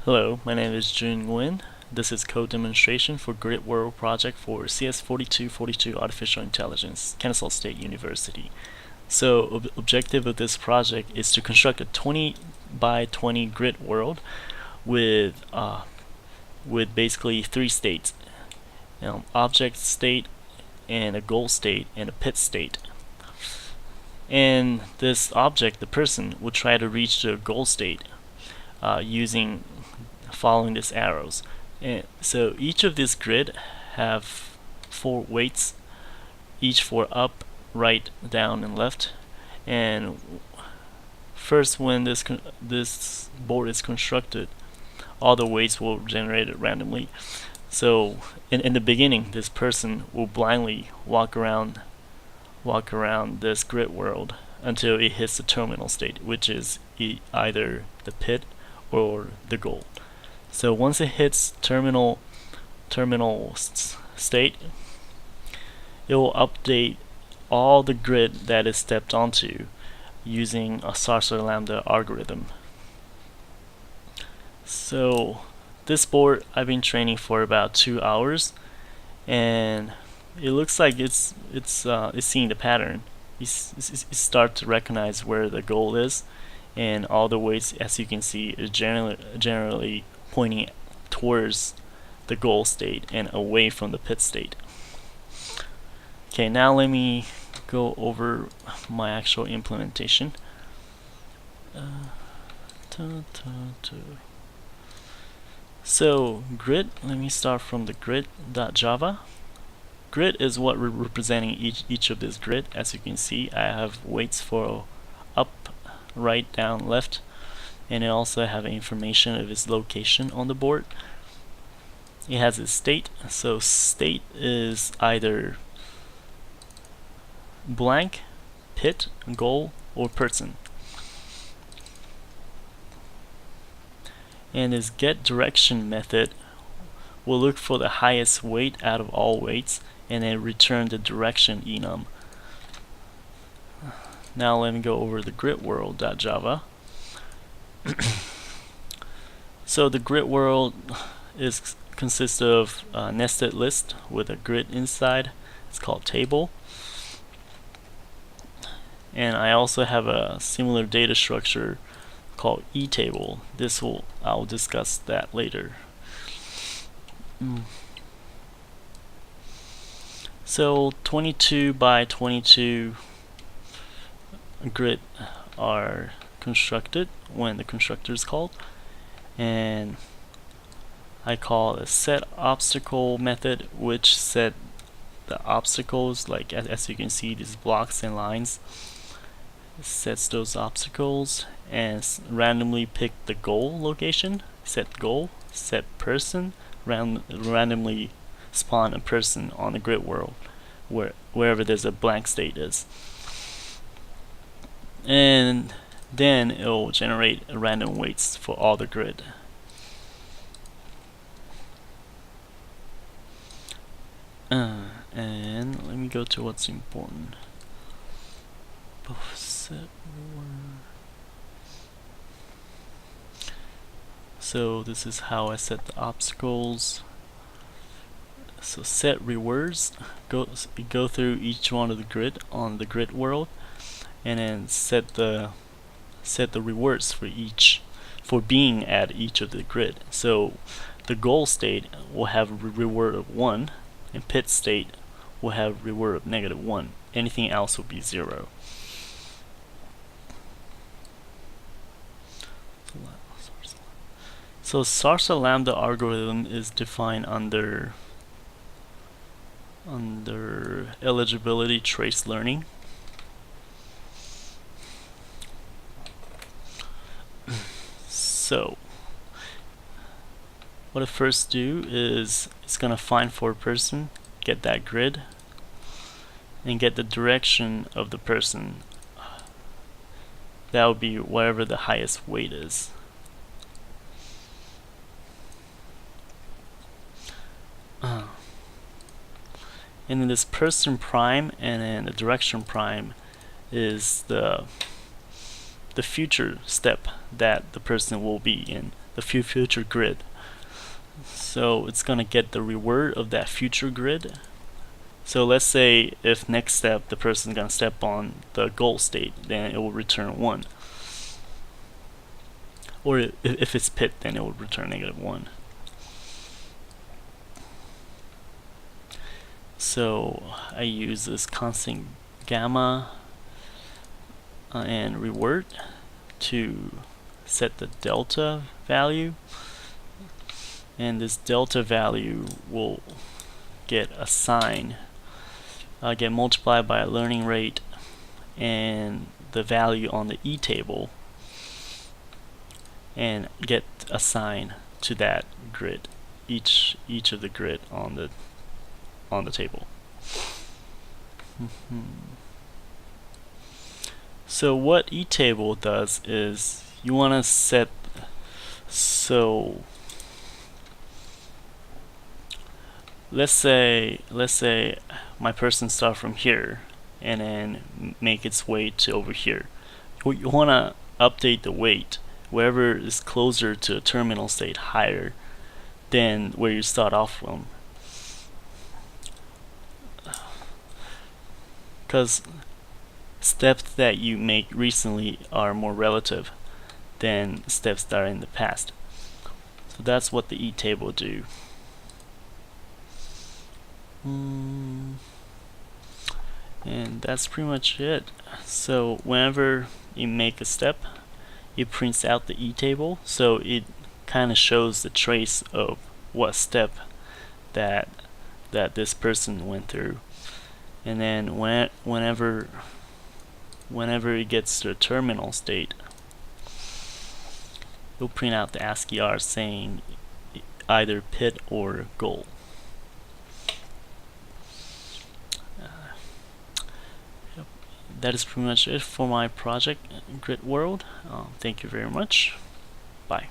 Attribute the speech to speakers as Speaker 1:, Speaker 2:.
Speaker 1: Hello, my name is Jun Nguyen. This is code demonstration for Grid World project for CS4242 Artificial Intelligence, Kennesaw State University. So, objective of this project is to construct a 20 by 20 grid world with basically three states: object state, and a goal state, and a pit state. And this object, the person, will try to reach the goal state following these arrows. And so each of this grid have 4 weights, each for up, right, down, and left. And first, when this board is constructed, all the weights will generate it randomly. So in the beginning, this person will blindly walk around this grid world until it hits the terminal state, which is either the pit or the goal. So once it hits terminal state, it will update all the grid that is stepped onto using a SARSA-lambda algorithm. So this board I've been training for about 2 hours, and it looks like it's seeing the pattern. It starts to recognize where the goal is, and all the weights, as you can see, is generally pointing towards the goal state and away from the pit state. Okay, now let me go over my actual implementation. So grid, let me start from the grid.java. Grid is what we're representing each of this grid. As you can see, I have weights for up, right, down, left, and it also have information of its location on the board. It has its state, so state is either blank, pit, goal, or person. And this get direction method will look for the highest weight out of all weights and then return the direction enum. Now let me go over the gridworld.java. So the grid world consists of a nested list with a grid inside. It's called table. And I also have a similar data structure called eTable. I'll discuss that later. So 22 by 22 grid are constructed when the constructor is called, and I call a set obstacle method, which set the obstacles, like as you can see, these blocks and lines. It sets those obstacles and randomly pick the goal location. Set goal, set person, randomly spawn a person on the grid world wherever there's a blank state is, and then it will generate random weights for all the grid. And let me go to what's important. So this is how I set the obstacles. So set rewards, go through each one of the grid on the grid world, and then set the rewards for being at each of the grid. So the goal state will have a reward of 1, and pit state will have a reward of -1. Anything else will be 0. So SARSA-lambda algorithm is defined under eligibility trace learning. So what it first do is it's gonna find for a person, get that grid, and get the direction of the person. That would be wherever the highest weight is. And then this person prime and then the direction prime is the future step that the person will be in. the future grid. So it's gonna get the reward of that future grid. So let's say if next step the person's gonna step on the goal state, then it will return 1. Or if it's pit, then it will return -1. So I use this constant gamma and reward to set the delta value, and this delta value will get assigned, get multiplied by a learning rate and the value on the E table, and get assigned to that grid, each of the grid on the table. So what E table does is you want to set, so let's say my person start from here and then make its way to over here. You want to update the weight wherever is closer to a terminal state higher than where you start off from, because steps that you make recently are more relative than steps that are in the past. So that's what the E table do. And that's pretty much it. So whenever you make a step, it prints out the E table, so it kind of shows the trace of what step that this person went through. And then whenever it gets to a terminal state, it'll print out the ASCII R saying either pit or goal. That is pretty much it for my project, Grid World. Thank you very much. Bye.